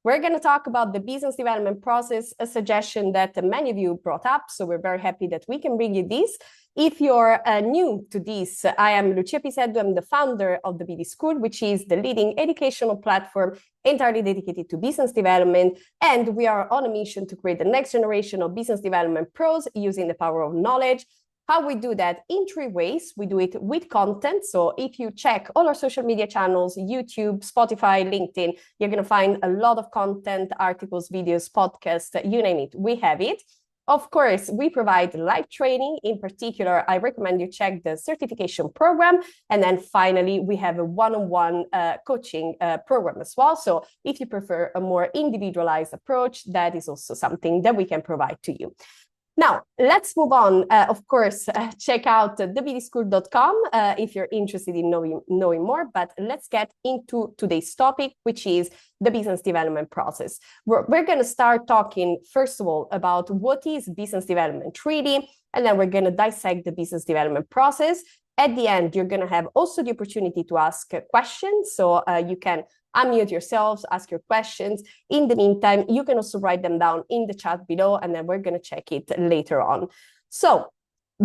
We're going to talk about the business development process, a suggestion that many of you brought up. So we're very happy that we can bring you this. If you're new to this, I am Lucia Piseddu. I'm the founder of the BD School, which is the leading educational platform entirely dedicated to business development. And we are on a mission to create the next generation of business development pros using the power of knowledge. How we do that? In three ways. We do it with content. So if you check all our social media channels, YouTube, Spotify, LinkedIn, you're going to find a lot of content, articles, videos, podcasts, you name it. We have it. Of course, we provide live training. In particular, I recommend you check the certification program. And then finally, we have a one-on-one coaching program as well. So if you prefer a more individualized approach, that is also something that we can provide to you. Now, let's move on. Of course, check out thebdschool.com if you're interested in knowing more. But let's get into today's topic, which is the business development process. We're going to start talking, first of all, about what is business development really, and then we're going to dissect the business development process. At the end, you're going to have also the opportunity to ask questions. So you can unmute yourselves, ask your questions. In the meantime, you can also write them down in the chat below, and then we're going to check it later on. So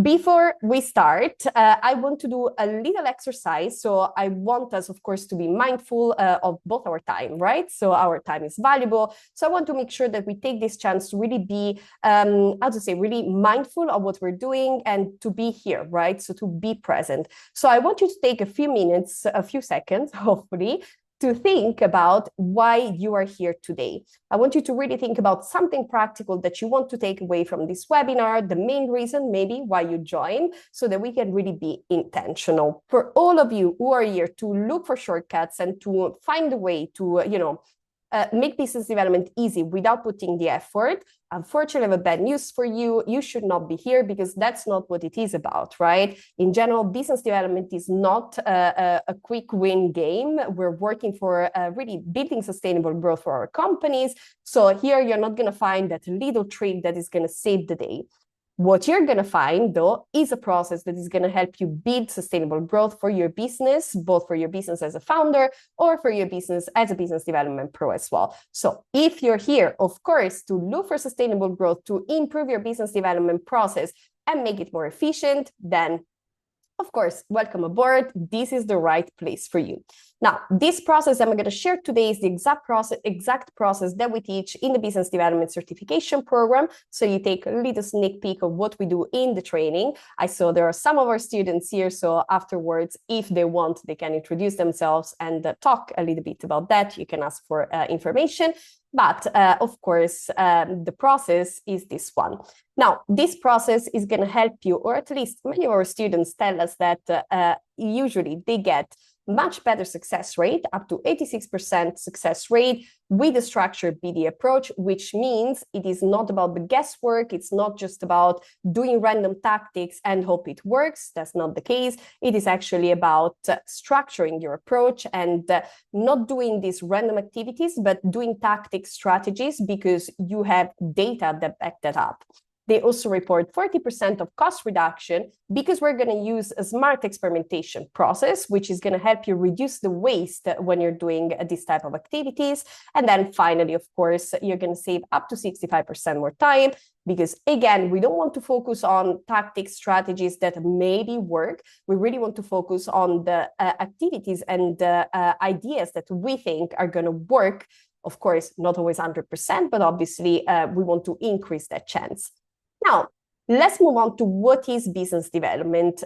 before we start, I want to do a little exercise. So I want us, of course, to be mindful of both our time, right? So our time is valuable. So I want to make sure that we take this chance to really be, really mindful of what we're doing and to be here, right? So to be present. So I want you to take a few minutes, a few seconds, hopefully, to think about why you are here today. I want you to really think about something practical that you want to take away from this webinar, the main reason maybe why you joined, so that we can really be intentional. For all of you who are here to look for shortcuts and to find a way to, make business development easy without putting the effort, unfortunately, I have a bad news for you. You should not be here because that's not what it is about, right? In general, business development is not a quick win game. We're working for really building sustainable growth for our companies. So here you're not going to find that little trick that is going to save the day. What you're going to find, though, is a process that is going to help you build sustainable growth for your business, both for your business as a founder or for your business as a business development pro as well. So if you're here, of course, to look for sustainable growth, to improve your business development process and make it more efficient, then of course, welcome aboard. This is the right place for you. Now, this process I'm going to share today is the exact process that we teach in the business development certification program. So you take a little sneak peek of what we do in the training. I saw there are some of our students here. So afterwards, if they want, they can introduce themselves and talk a little bit about that. You can ask for information. But of course, the process is this one. Now, this process is going to help you, or at least many of our students tell us that usually they get much better success rate, up to 86% success rate with a structured BD approach, which means it is not about the guesswork. It's not just about doing random tactics and hope it works. That's not the case. It is actually about structuring your approach and not doing these random activities, but doing tactic strategies because you have data that back that up. They also report 40% of cost reduction because we're going to use a smart experimentation process, which is going to help you reduce the waste when you're doing this type of activities. And then finally, of course, you're going to save up to 65% more time because, again, we don't want to focus on tactics, strategies that maybe work. We really want to focus on the activities and ideas that we think are going to work. Of course, not always 100%, but obviously we want to increase that chance. Now, let's move on to what is business development.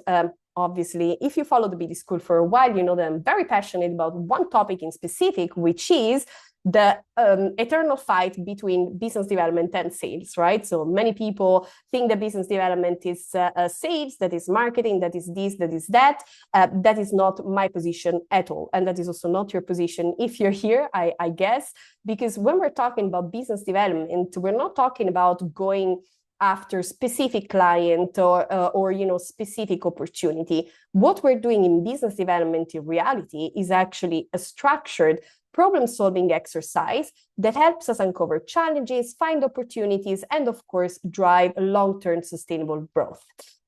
Obviously, if you follow the BD School for a while, you know that I'm very passionate about one topic in specific, which is the eternal fight between business development and sales, right? So many people think that business development is sales, that is marketing, that is this, that is that. That is not my position at all. And that is also not your position if you're here, I guess, because when we're talking about business development, we're not talking about going after specific client or specific opportunity. What we're doing in business development in reality is actually a structured problem-solving exercise that helps us uncover challenges, find opportunities, and of course, drive long-term sustainable growth.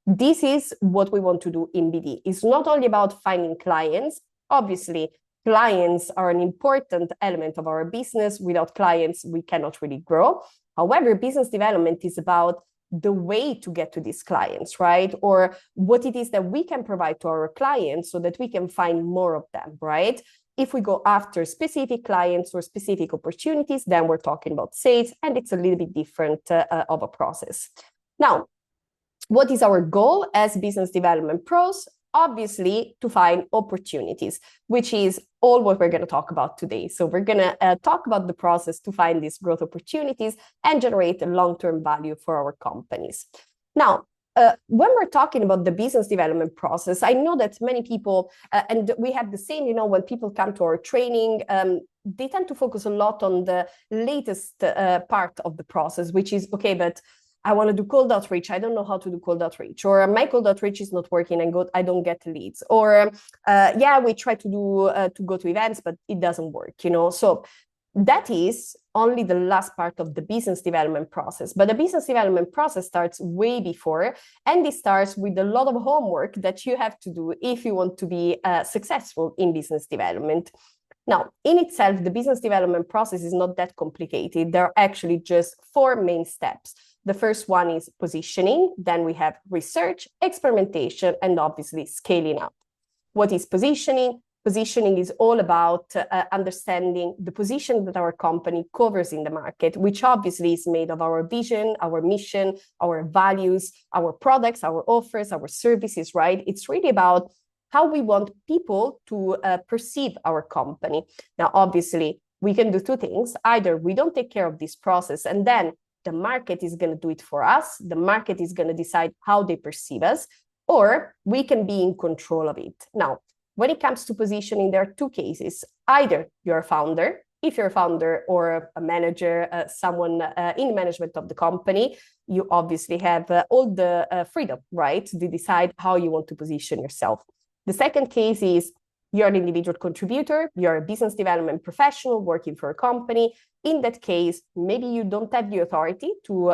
This is what we want to do in BD. It's not only about finding clients. Obviously, clients are an important element of our business. Without clients, we cannot really grow. However, business development is about the way to get to these clients, right? Or what it is that we can provide to our clients so that we can find more of them, right? If we go after specific clients or specific opportunities, then we're talking about sales, and it's a little bit different of a process. Now, what is our goal as business development pros? Obviously, to find opportunities, which is all what we're going to talk about today. So we're going to talk about the process to find these growth opportunities and generate long-term value for our companies. Now, when we're talking about the business development process, I know that many people, and we have the same, you know, when people come to our training, they tend to focus a lot on the latest part of the process, which is, okay, but I want to do cold outreach. I don't know how to do cold outreach, or my cold outreach is not working and I don't get leads, or yeah, we try to go to events, but it doesn't work, you know. So that is only the last part of the business development process. But the business development process starts way before, and it starts with a lot of homework that you have to do if you want to be successful in business development. Now, in itself, the business development process is not that complicated. There are actually just 4 main steps. The first one is positioning, then we have research, experimentation, and obviously scaling up. What is positioning? Positioning is all about understanding the position that our company covers in the market, which obviously is made of our vision, our mission, our values, our products, our offers, our services, right? It's really about how we want people to perceive our company. Now, obviously, we can do 2 things. Either we don't take care of this process, and then the market is going to do it for us. The market is going to decide how they perceive us, or we can be in control of it. Now, when it comes to positioning, there are 2 cases. Either you're a founder. If you're a founder or a manager, someone in management of the company, you obviously have all the freedom, right, to decide how you want to position yourself. The second case is you're an individual contributor, you're a business development professional working for a company. In that case, maybe you don't have the authority to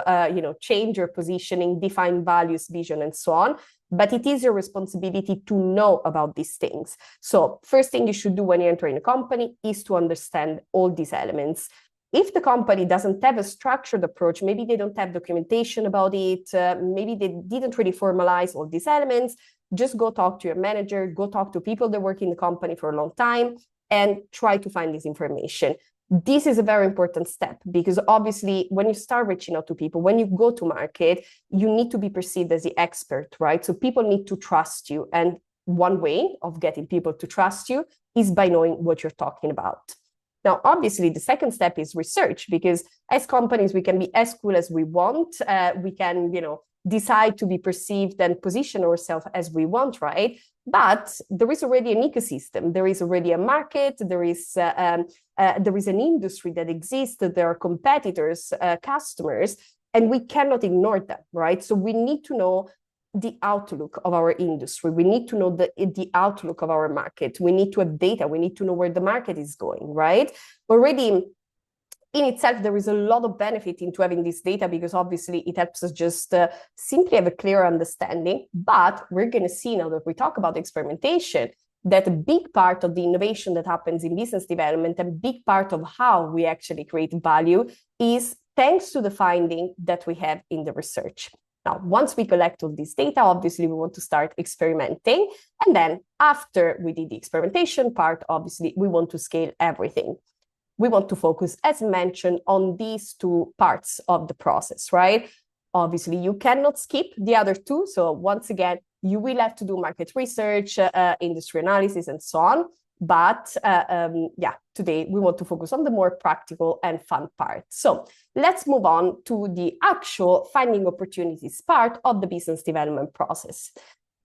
change your positioning, define values, vision, and so on, but it is your responsibility to know about these things. So first thing you should do when you enter in a company is to understand all these elements. If the company doesn't have a structured approach, maybe they don't have documentation about it, maybe they didn't really formalize all these elements, just go talk to your manager, go talk to people that work in the company for a long time, and try to find this information. This is a very important step, because obviously when you start reaching out to people, when you go to market, you need to be perceived as the expert, right? So people need to trust you. And one way of getting people to trust you is by knowing what you're talking about. Now, obviously, the second step is research, because as companies, we can be as cool as we want. We can, decide to be perceived and position ourselves as we want, right? But there is already an ecosystem. There is already a market. There is an industry that exists. There are competitors, customers, and we cannot ignore them, right? So we need to know the outlook of our industry. We need to know the outlook of our market. We need to have data. We need to know where the market is going, right? Already in itself, there is a lot of benefit into having this data, because obviously it helps us just simply have a clear understanding. But we're going to see now that we talk about experimentation, that a big part of the innovation that happens in business development, a big part of how we actually create value, is thanks to the finding that we have in the research. Now, once we collect all this data, obviously we want to start experimenting. And then after we did the experimentation part, obviously we want to scale everything. We want to focus, as mentioned, on these 2 parts of the process, right? Obviously, you cannot skip the other 2. So once again, you will have to do market research, industry analysis, and so on. But today we want to focus on the more practical and fun part. So let's move on to the actual finding opportunities part of the business development process.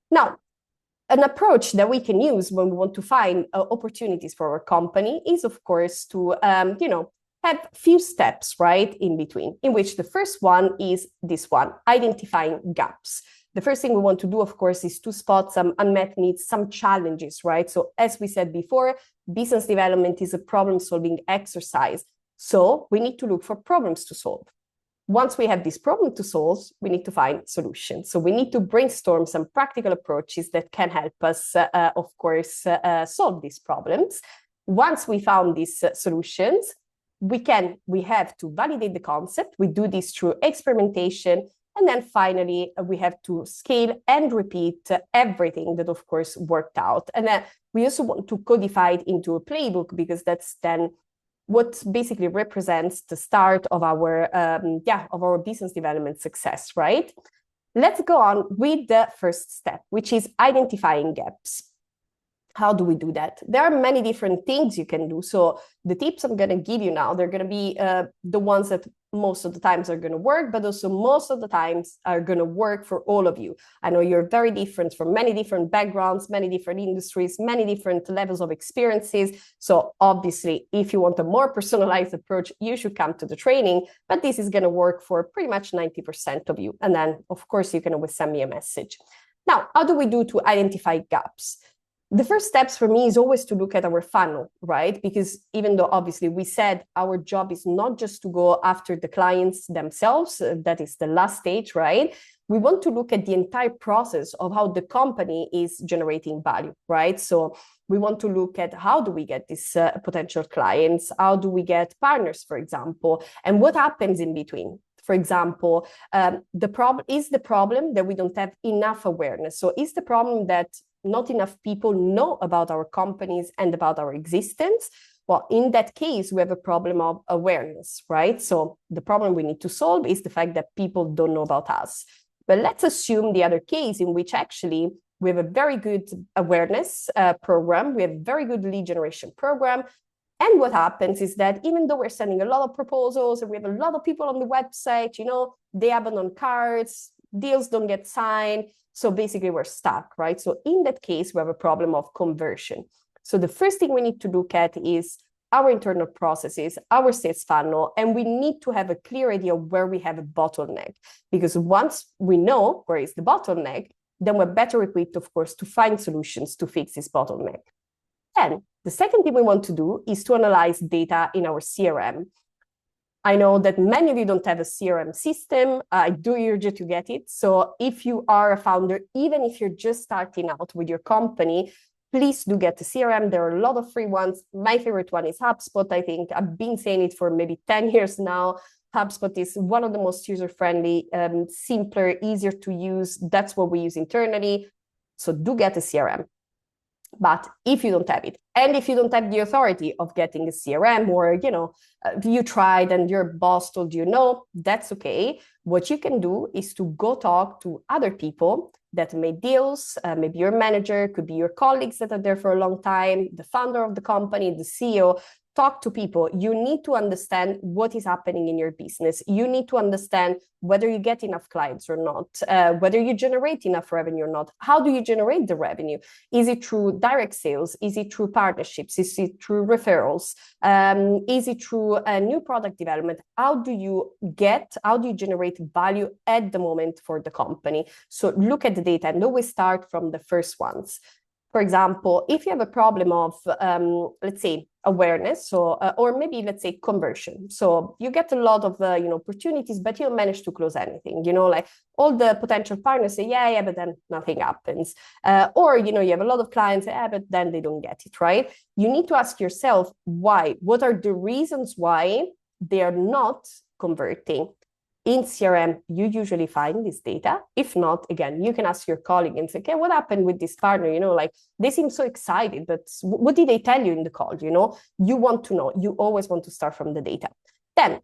Now, an approach that we can use when we want to find opportunities for our company is, of course, to have few steps, right, in between, in which the first one is this one, identifying gaps. The first thing we want to do, of course, is to spot some unmet needs, some challenges, right? So as we said before, business development is a problem-solving exercise. So we need to look for problems to solve. Once we have this problem to solve, we need to find solutions. So we need to brainstorm some practical approaches that can help us, of course, solve these problems. Once we found these solutions, we have to validate the concept. We do this through experimentation. And then finally, we have to scale and repeat everything that, of course, worked out. And then we also want to codify it into a playbook, because that's then what basically represents the start of our business development success, right? Let's go on with the first step, which is identifying gaps. How do we do that? There are many different things you can do. So the tips I'm going to give you now, they're going to be the ones that most of the times are going to work, but also most of the times are going to work for all of you. I know you're very different from many different backgrounds, many different industries, many different levels of experiences. So obviously, if you want a more personalized approach, you should come to the training, but this is going to work for pretty much 90% of you. And then, of course, you can always send me a message. Now, how do we do to identify gaps? The first steps for me is always to look at our funnel, right? Because even though obviously we said our job is not just to go after the clients themselves, that is the last stage, right? We want to look at the entire process of how the company is generating value, right? So we want to look at how do we get these potential clients? How do we get partners, for example? And what happens in between? For example, the problem that we don't have enough awareness. So is the problem that not enough people know about our companies and about our existence? Well, in that case, we have a problem of awareness, right? So the problem we need to solve is the fact that people don't know about us. But let's assume the other case in which actually we have a very good awareness program, we have a very good lead generation program. And what happens is that even though we're sending a lot of proposals and we have a lot of people on the website, they abandon cards, deals don't get signed. So basically we're stuck, right? So in that case, we have a problem of conversion. So the first thing we need to look at is our internal processes, our sales funnel, and we need to have a clear idea of where we have a bottleneck. Because once we know where is the bottleneck, then we're better equipped, of course, to find solutions to fix this bottleneck. Then the second thing we want to do is to analyze data in our CRM. I know that many of you don't have a CRM system. I do urge you to get it. So if you are a founder, even if you're just starting out with your company, please do get a CRM. There are a lot of free ones. My favorite one is HubSpot. I think I've been saying it for maybe 10 years now. HubSpot is one of the most user-friendly, simpler, easier to use. That's what we use internally. So do get a CRM. But if you don't have it, and if you don't have the authority of getting a CRM, or you tried and your boss told you no, that's okay. What you can do is to go talk to other people that made deals, maybe your manager, could be your colleagues that are there for a long time, the founder of the company, the CEO. Talk to people. You need to understand what is happening in your business. You need to understand whether you get enough clients or not, whether you generate enough revenue or not. How do you generate the revenue? Is it through direct sales? Is it through partnerships? Is it through referrals? Is it through new product development? How do you generate value at the moment for the company? So look at the data and always start from the first ones. For example, if you have a problem of, let's say, awareness, or maybe let's say conversion. So you get a lot of opportunities, but you don't manage to close anything. Like all the potential partners say, yeah, but then nothing happens. Or you have a lot of clients, yeah, but then they don't get it, right? You need to ask yourself why. What are the reasons why they are not converting? In CRM, you usually find this data. If not, again, you can ask your colleague and say, okay, what happened with this partner? Like they seem so excited, but what did they tell you in the call? You want to know. You always want to start from the data. Then,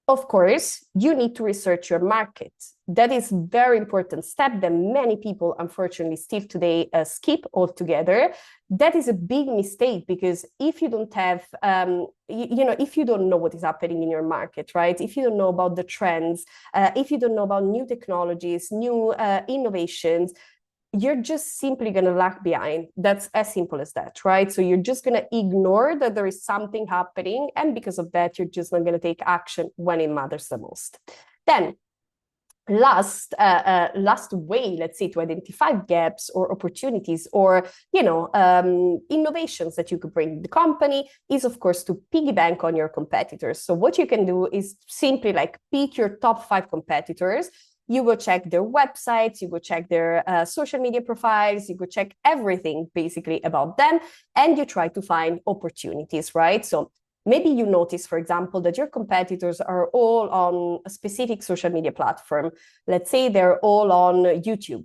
of course, you need to research your market. That is a very important step that many people, unfortunately, still today skip altogether. That is a big mistake, because if you don't have, if you don't know what is happening in your market, right? If you don't know about the trends, if you don't know about new technologies, new innovations, you're just simply going to lag behind. That's as simple as that, right? So you're just going to ignore that there is something happening. And because of that, you're just not going to take action when it matters the most. Then last way, let's say, to identify gaps or opportunities or, innovations that you could bring to the company is, of course, to piggy bank on your competitors. So what you can do is simply like pick your top 5 competitors. You go check their websites, you go check their social media profiles, you go check everything basically about them, and you try to find opportunities, right? So maybe you notice, for example, that your competitors are all on a specific social media platform. Let's say they're all on YouTube,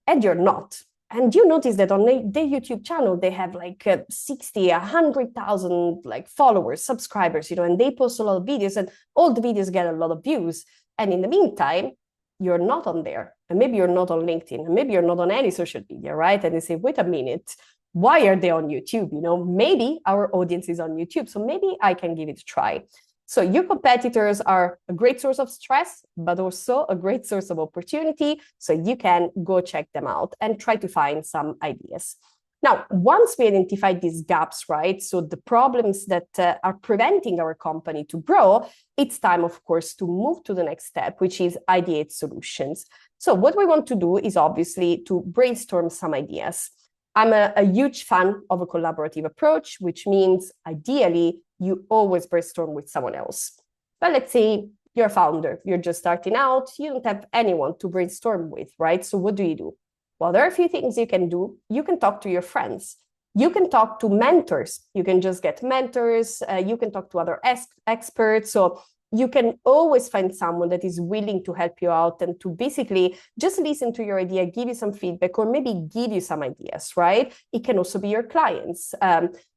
and you're not. And you notice that on their YouTube channel, they have like 60, 100,000 like followers, subscribers, and they post a lot of videos, and all the videos get a lot of views. And in the meantime, you're not on there. And maybe you're not on LinkedIn, and maybe you're not on any social media, right? And they say, wait a minute, why are they on YouTube? Maybe our audience is on YouTube, so maybe I can give it a try. So your competitors are a great source of stress, but also a great source of opportunity. So you can go check them out and try to find some ideas. Now, once we identify these gaps, right? So the problems that are preventing our company to grow, it's time, of course, to move to the next step, which is ideate solutions. So what we want to do is obviously to brainstorm some ideas. I'm a huge fan of a collaborative approach, which means ideally you always brainstorm with someone else. But let's say you're a founder, you're just starting out, you don't have anyone to brainstorm with, right? So what do? Well, there are a few things you can do. You can talk to your friends. You can talk to mentors. You can just get mentors. You can talk to other experts. So you can always find someone that is willing to help you out and to basically just listen to your idea, give you some feedback, or maybe give you some ideas, right? It can also be your clients.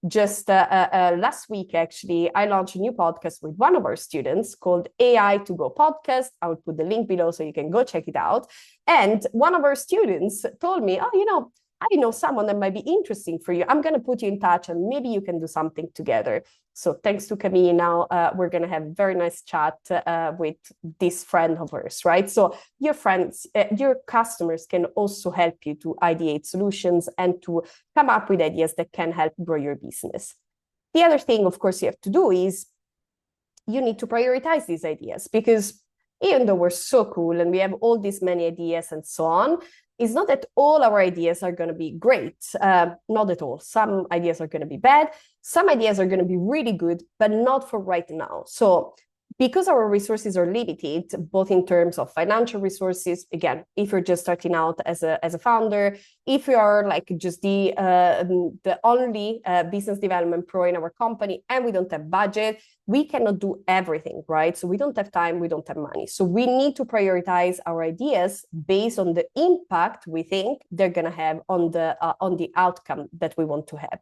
Just last week, actually, I launched a new podcast with one of our students called AI to Go Podcast. I will put the link below so you can go check it out. And one of our students told me, oh, I know someone that might be interesting for you. I'm going to put you in touch and maybe you can do something together. So thanks to Camille, now we're going to have a very nice chat with this friend of hers, right? So your friends, your customers can also help you to ideate solutions and to come up with ideas that can help grow your business. The other thing, of course, you have to do is you need to prioritize these ideas, because even though we're so cool and we have all these many ideas and so on, it's not that all our ideas are going to be great. Not at all. Some ideas are going to be bad. Some ideas are going to be really good, but not for right now. So because our resources are limited, both in terms of financial resources, again, if you're just starting out as a founder, if you are like just the only business development pro in our company and we don't have budget, we cannot do everything, right? So we don't have time, we don't have money. So we need to prioritize our ideas based on the impact we think they're going to have on the outcome that we want to have.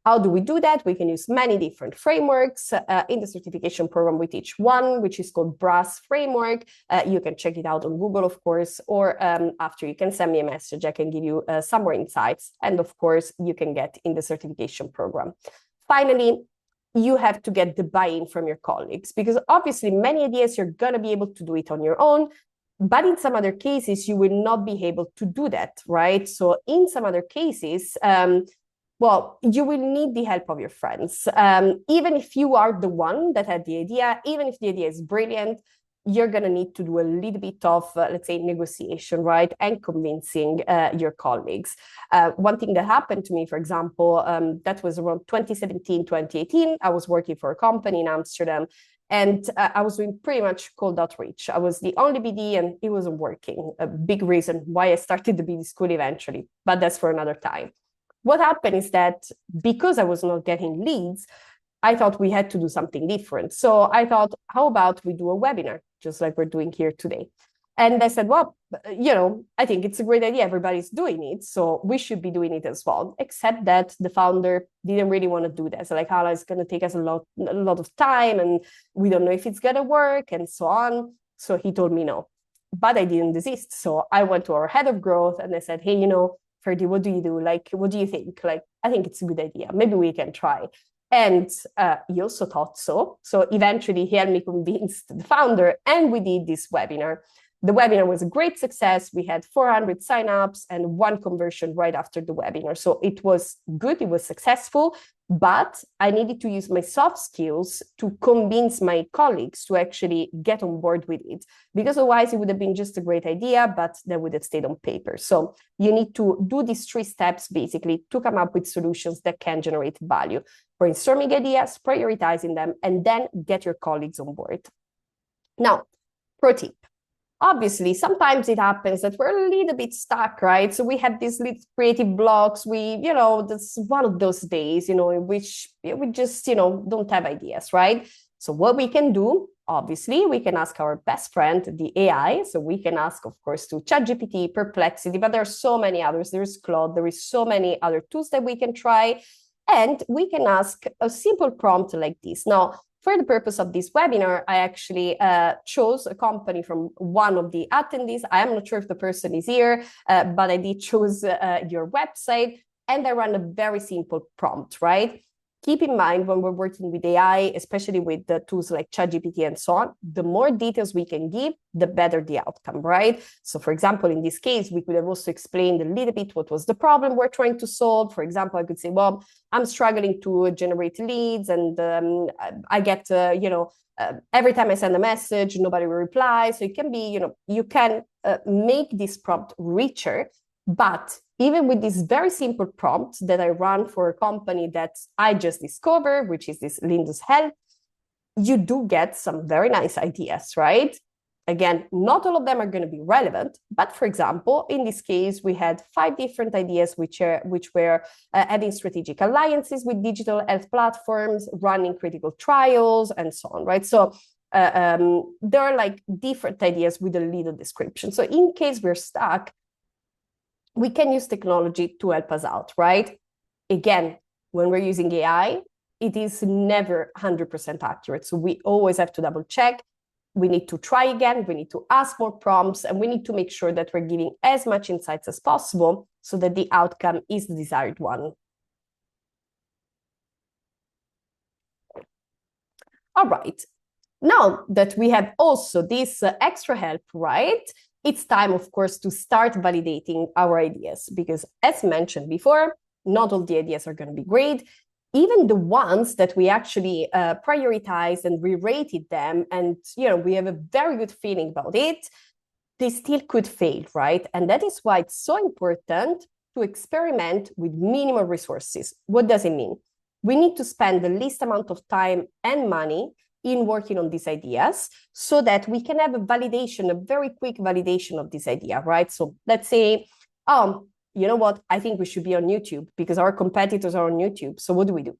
How do we do that? We can use many different frameworks. In the certification program, we teach one, which is called BRASS framework. You can check it out on Google, of course, or after you can send me a message. I can give you some more insights. And of course, you can get in the certification program. Finally, you have to get the buy-in from your colleagues, because obviously many ideas you're going to be able to do it on your own. But in some other cases, you will not be able to do that, right? So in some other cases, well, you will need the help of your friends. Even if you are the one that had the idea, even if the idea is brilliant, you're going to need to do a little bit of, let's say, negotiation, right? And convincing your colleagues. One thing that happened to me, for example, that was around 2017, 2018. I was working for a company in Amsterdam, and I was doing pretty much cold outreach. I was the only BD and it wasn't working. A big reason why I started the BD school eventually, but that's for another time. What happened is that because I was not getting leads, I thought we had to do something different. So I thought, how about we do a webinar, just like we're doing here today? And they said, well, I think it's a great idea. Everybody's doing it, so we should be doing it as well. Except that the founder didn't really want to do that. So like, Hala, it's going to take us a lot of time, and we don't know if it's going to work, and so on. So he told me no. But I didn't desist. So I went to our head of growth and I said, hey, Ferdy, what do you do? Like, what do you think? Like, I think it's a good idea. Maybe we can try. And he also thought so. So eventually he helped me convince the founder, and we did this webinar. The webinar was a great success. We had 400 signups and 1 conversion right after the webinar. So it was good, it was successful, but I needed to use my soft skills to convince my colleagues to actually get on board with it, because otherwise it would have been just a great idea, but that would have stayed on paper. So you need to do these 3 steps basically to come up with solutions that can generate value. Brainstorming ideas, prioritizing them, and then get your colleagues on board. Now, pro tip. obviously, sometimes it happens that we're a little bit stuck, right? So we have these little creative blocks. That's one of those days, in which we just, don't have ideas, right? So what we can do, obviously, we can ask our best friend, the AI. So we can ask, of course, to ChatGPT, Perplexity, but there are so many others. There is Claude, there is so many other tools that we can try. And we can ask a simple prompt like this. Now, for the purpose of this webinar, I actually chose a company from one of the attendees. I am not sure if the person is here, but I did choose your website, and I ran a very simple prompt, right? Keep in mind when we're working with AI, especially with the tools like ChatGPT and so on, the more details we can give, the better the outcome, right? So for example, in this case, we could have also explained a little bit what was the problem we're trying to solve. For example, I could say, well, I'm struggling to generate leads, and I get, every time I send a message, nobody will reply. So it can be, you can make this prompt richer, but even with this very simple prompt that I run for a company that I just discovered, which is this Lindus Health, you do get some very nice ideas, right? Again, not all of them are going to be relevant, but for example, in this case, we had 5 different ideas which were having strategic alliances with digital health platforms, running critical trials, and so on, right? So there are like different ideas with a little description. So in case we're stuck, we can use technology to help us out, right? Again, when we're using AI, it is never 100% accurate. So we always have to double check. We need to try again. We need to ask more prompts, and we need to make sure that we're giving as much insights as possible so that the outcome is the desired one. All right. Now that we have also this extra help, right? It's time, of course, to start validating our ideas, because as mentioned before, not all the ideas are going to be great. Even the ones that we actually prioritized and re-rated them, and we have a very good feeling about it, they still could fail, right? And that is why it's so important to experiment with minimal resources. What does it mean? We need to spend the least amount of time and money in working on these ideas so that we can have a validation, a very quick validation of this idea, right? So let's say, you know what? I think we should be on YouTube because our competitors are on YouTube. So what do? It's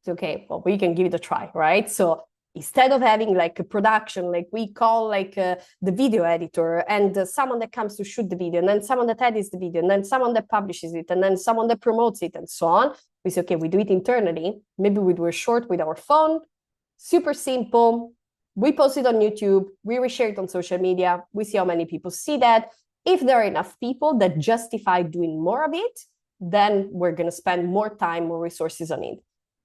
okay, well, we can give it a try, right? So instead of having like a production, like we call like the video editor and someone that comes to shoot the video, and then someone that edits the video, and then someone that publishes it, and then someone that promotes it, and so on, we say, okay, we do it internally. Maybe we do a short with our phone. Super simple. We post it on YouTube. We reshare it on social media. We see how many people see that. If there are enough people that justify doing more of it, then we're going to spend more time, more resources on it.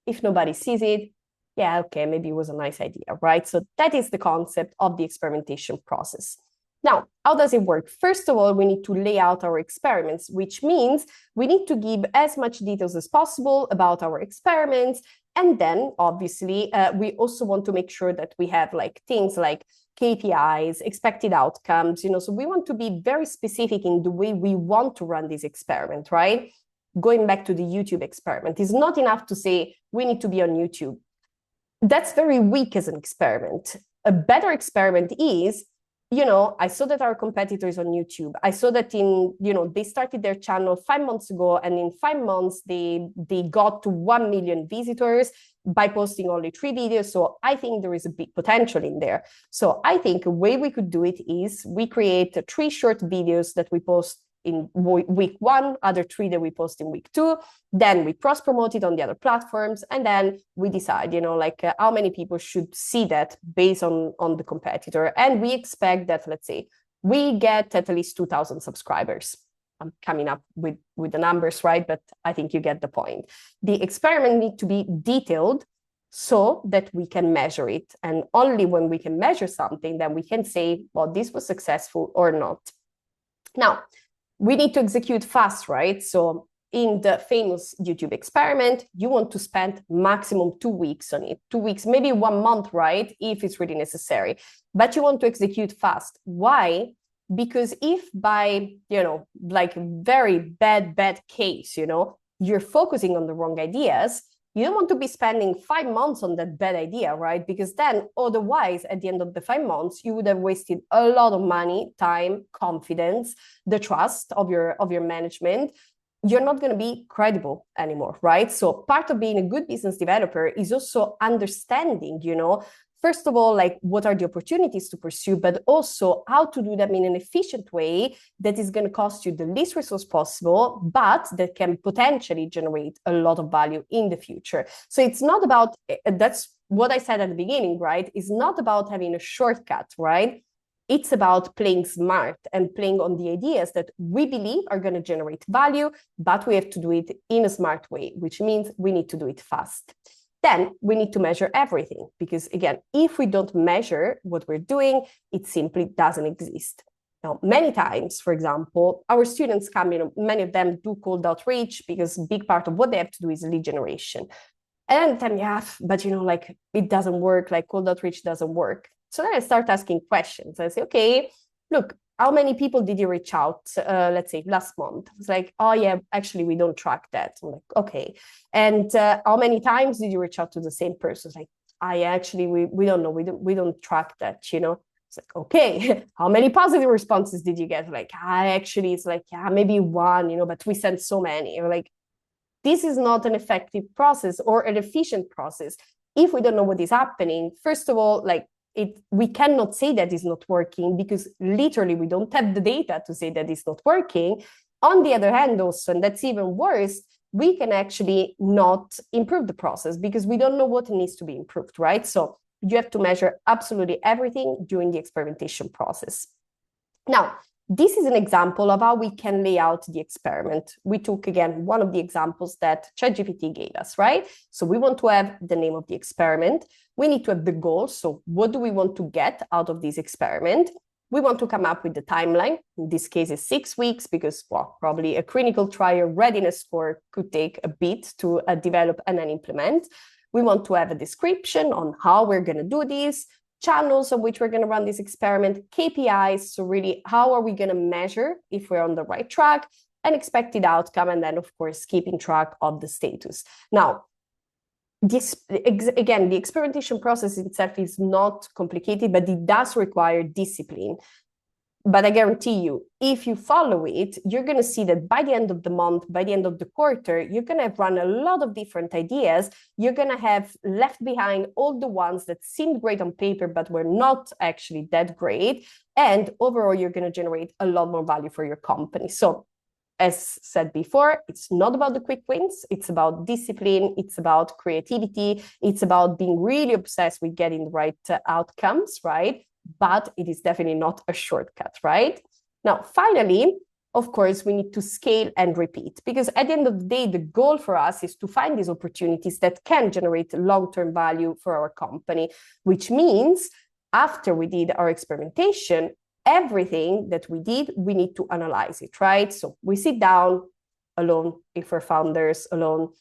If nobody sees it, yeah, okay, maybe it was a nice idea, right? So that is the concept of the experimentation process. Now, how does it work? First of all, we need to lay out our experiments, which means we need to give as much details as possible about our experiments. And then, obviously, we also want to make sure that we have like things like KPIs, expected outcomes, so we want to be very specific in the way we want to run this experiment, right? Going back to the YouTube experiment, it's not enough to say we need to be on YouTube. That's very weak as an experiment. A better experiment is, I saw that our competitor is on YouTube. I saw that they started their channel 5 months ago, and in 5 months, they got to 1 million visitors by posting only 3 videos. So I think there is a big potential in there. So I think a way we could do it is we create 3 short videos that we post in week 1, other 3 that we post in week 2, then we cross promote it on the other platforms, and then we decide, how many people should see that based on the competitor. And we expect that, let's say, we get at least 2,000 subscribers. I'm coming up with the numbers, right? But I think you get the point. The experiment needs to be detailed so that we can measure it. And only when we can measure something, then we can say, well, this was successful or not. Now, we need to execute fast, right? So in the famous YouTube experiment, you want to spend maximum 2 weeks on it. 2 weeks, maybe 1 month, right? If it's really necessary. But you want to execute fast. Why? Because if by, like very bad case, you're focusing on the wrong ideas, you don't want to be spending 5 months on that bad idea, right? Because then otherwise, at the end of the 5 months, you would have wasted a lot of money, time, confidence, the trust of your management. You're not going to be credible anymore, right? So part of being a good business developer is also understanding, first of all, like what are the opportunities to pursue, but also how to do them in an efficient way that is going to cost you the least resource possible, but that can potentially generate a lot of value in the future. So it's not about, that's what I said at the beginning, right? It's not about having a shortcut, right? It's about playing smart and playing on the ideas that we believe are going to generate value, but we have to do it in a smart way, which means we need to do it fast. Then we need to measure everything because, again, if we don't measure what we're doing, it simply doesn't exist. Now, many times, for example, our students come, many of them do cold outreach because a big part of what they have to do is lead generation. And then, yeah, but like it doesn't work, like cold outreach doesn't work. So then I start asking questions. I say, okay, look, how many people did you reach out, let's say, last month? It's like, oh, yeah, actually, we don't track that. I'm like, okay. And how many times did you reach out to the same person? It's like, we don't know. We don't track that, It's like, okay, how many positive responses did you get? Like, it's like, yeah, maybe one, but we sent so many. You're like, this is not an effective process or an efficient process. If we don't know what is happening, first of all, like, we cannot say that it's not working because literally we don't have the data to say that it's not working. On the other hand, also, and that's even worse, we can actually not improve the process because we don't know what needs to be improved, right? So you have to measure absolutely everything during the experimentation process. Now, this is an example of how we can lay out the experiment. We took, again, one of the examples that ChatGPT gave us, right? So we want to have the name of the experiment. We need to have the goal. So what do we want to get out of this experiment? We want to come up with the timeline. In this case, it's 6 weeks because, well, probably a clinical trial readiness score could take a bit to develop and then implement. We want to have a description on how we're going to do this, channels on which we're going to run this experiment, KPIs, so really how are we going to measure if we're on the right track, and expected outcome, and then, of course, keeping track of the status. Now, again, the experimentation process itself is not complicated, but it does require discipline. But I guarantee you, if you follow it, you're going to see that by the end of the month, by the end of the quarter, you're going to have run a lot of different ideas. You're going to have left behind all the ones that seemed great on paper, but were not actually that great. And overall, you're going to generate a lot more value for your company. So as said before, it's not about the quick wins. It's about discipline. It's about creativity. It's about being really obsessed with getting the right outcomes, right? But it is definitely not a shortcut, right? Now, finally, of course, we need to scale and repeat because at the end of the day, the goal for us is to find these opportunities that can generate long-term value for our company, which means after we did our experimentation, everything that we did, we need to analyze it, right? So we sit down alone if we're founders, alone,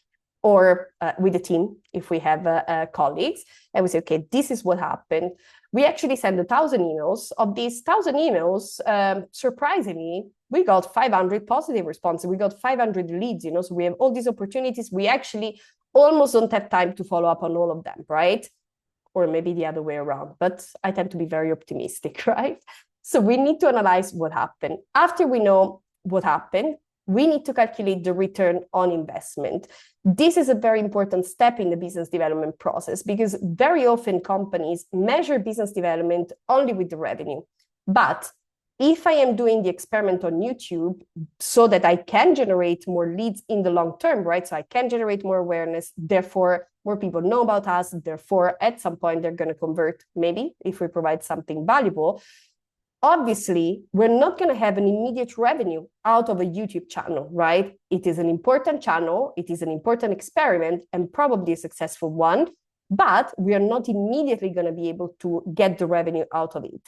or with a team if we have colleagues, and we say, okay, this is what happened. We actually sent 1,000 emails. Of these 1,000 emails, surprisingly, we got 500 positive responses. We got 500 leads, so we have all these opportunities. We actually almost don't have time to follow up on all of them, right? Or maybe the other way around, but I tend to be very optimistic, right? So we need to analyze what happened. After we know what happened, we need to calculate the return on investment. This is a very important step in the business development process because very often companies measure business development only with the revenue. But if I am doing the experiment on YouTube so that I can generate more leads in the long term, right? So I can generate more awareness, therefore more people know about us, therefore at some point they're going to convert, maybe if we provide something valuable. Obviously, we're not going to have an immediate revenue out of a YouTube channel, right? It is an important channel, it is an important experiment, and probably a successful one, but we are not immediately going to be able to get the revenue out of it.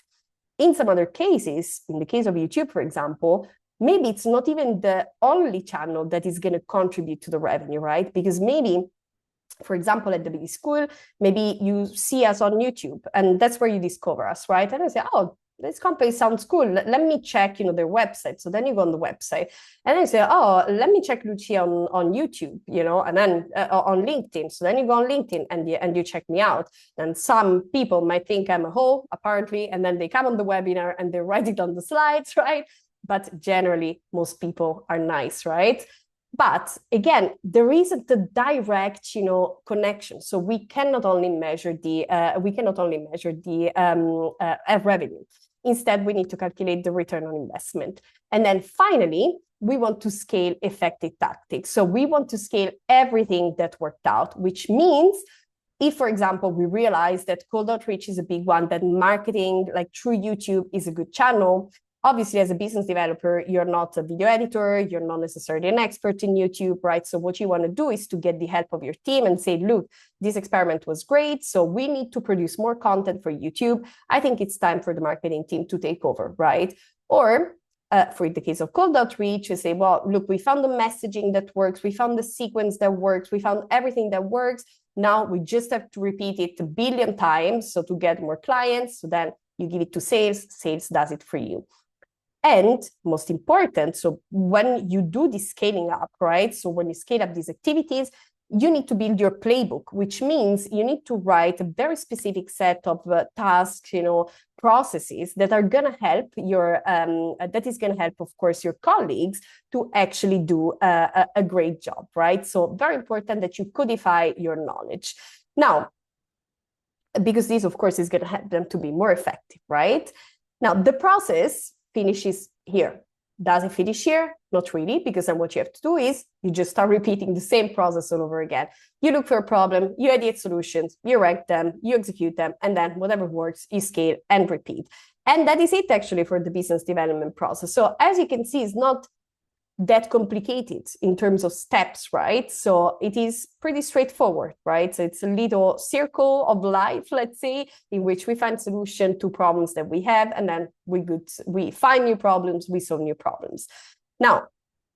In some other cases, in the case of YouTube, for example, maybe it's not even the only channel that is going to contribute to the revenue, right? Because maybe, for example, at the BD School, maybe you see us on YouTube, and that's where you discover us, right? And I say, oh, this company sounds cool. Let me check, their website. So then you go on the website and then you say, oh, let me check Lucia on YouTube, and then on LinkedIn. So then you go on LinkedIn and you check me out. And some people might think I'm a hoe, apparently, and then they come on the webinar and they write it on the slides, right? But generally, most people are nice, right? But again, there isn't a direct, connection. So we cannot only measure the revenue. Instead, we need to calculate the return on investment. And then finally, we want to scale effective tactics. So we want to scale everything that worked out, which means if, for example, we realize that cold outreach is a big one, that marketing like through YouTube is a good channel. Obviously, as a business developer, you're not a video editor, you're not necessarily an expert in YouTube, right? So what you want to do is to get the help of your team and say, look, this experiment was great, so we need to produce more content for YouTube. I think it's time for the marketing team to take over, right? Or for the case of cold outreach, you say, well, look, we found the messaging that works, we found the sequence that works, we found everything that works. Now we just have to repeat it 1 billion times, so to get more clients. So then you give it to sales, sales does it for you. And most important, so when you do the scaling up, right? So when you scale up these activities, you need to build your playbook, which means you need to write a very specific set of tasks, processes that are going to help of course, your colleagues to actually do a great job, right? So very important that you codify your knowledge. Now, because this, of course, is going to help them to be more effective, right? Now, the process finishes here. Does it finish here? Not really, because then what you have to do is you just start repeating the same process all over again. You look for a problem, you ideate solutions, you rank them, you execute them, and then whatever works, you scale and repeat. And that is it actually for the business development process. So as you can see, it's not that complicated in terms of steps, right? So it is pretty straightforward, right? So it's a little circle of life, let's say, in which we find solution to problems that we have, and then we find new problems, we solve new problems. Now,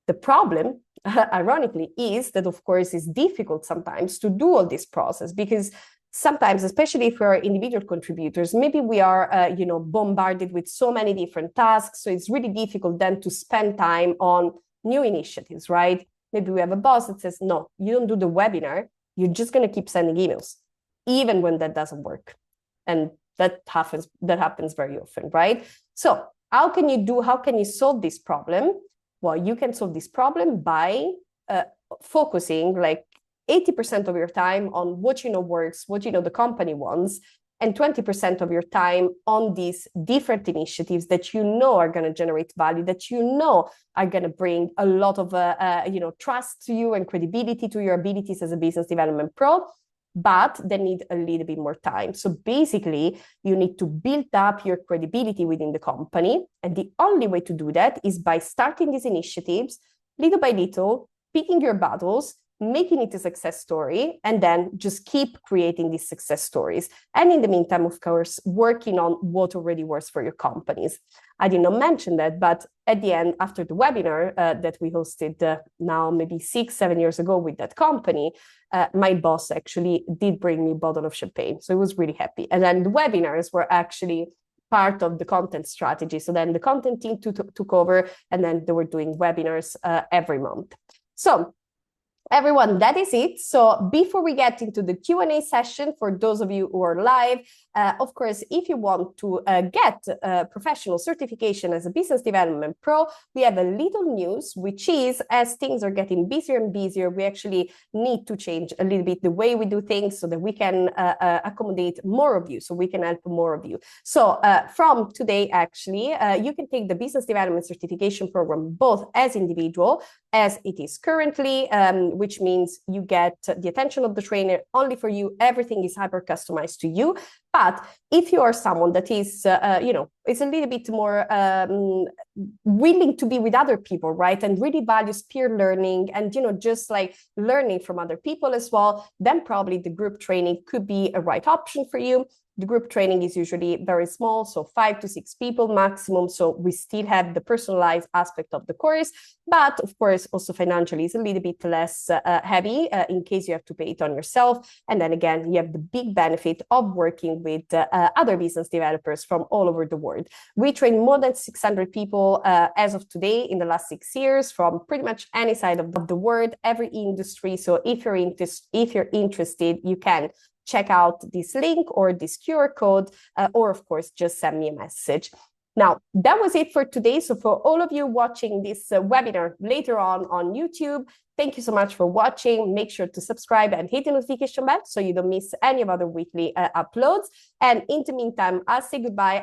the problem, ironically, is that, of course, it's difficult sometimes to do all this process because sometimes, especially if we're individual contributors, maybe we are, bombarded with so many different tasks. So it's really difficult then to spend time on new initiatives, right? Maybe we have a boss that says, no, you don't do the webinar. You're just going to keep sending emails, even when that doesn't work. And that happens very often, right? So how can you solve this problem? Well, you can solve this problem by focusing like 80% of your time on what works, what the company wants, and 20% of your time on these different initiatives that are going to generate value, that are going to bring a lot of trust to you and credibility to your abilities as a business development pro, but they need a little bit more time. So basically, you need to build up your credibility within the company. And the only way to do that is by starting these initiatives little by little, picking your battles, making it a success story, and then just keep creating these success stories. And in the meantime, of course, working on what already works for your companies. I did not mention that, but at the end, after the webinar that we hosted now maybe 6-7 years ago with that company, my boss actually did bring me a bottle of champagne. So I was really happy. And then the webinars were actually part of the content strategy. So then the content team took over, and then they were doing webinars every month. So everyone, that is it. So before we get into the Q&A session, for those of you who are live, of course, if you want to get a professional certification as a business development pro, we have a little news, which is as things are getting busier and busier, we actually need to change a little bit the way we do things so that we can accommodate more of you, so we can help more of you. So from today, actually, you can take the business development certification program both as individual as it is currently, which means you get the attention of the trainer only for you. Everything is hyper customized to you. But if you are someone that is, is a little bit more willing to be with other people, right, and really values peer learning and, just like learning from other people as well, then probably the group training could be a right option for you. The group training is usually very small, so 5 to 6 people maximum. So we still have the personalized aspect of the course, but of course, also financially is a little bit less heavy in case you have to pay it on yourself. And then again, you have the big benefit of working with other business developers from all over the world. We train more than 600 people as of today in the last 6 years from pretty much any side of the world, every industry. So if you're interested, you can check out this link or this QR code, or of course, just send me a message. Now, that was it for today. So for all of you watching this webinar later on YouTube, thank you so much for watching. Make sure to subscribe and hit the notification bell so you don't miss any of other weekly uploads. And in the meantime, I'll say goodbye.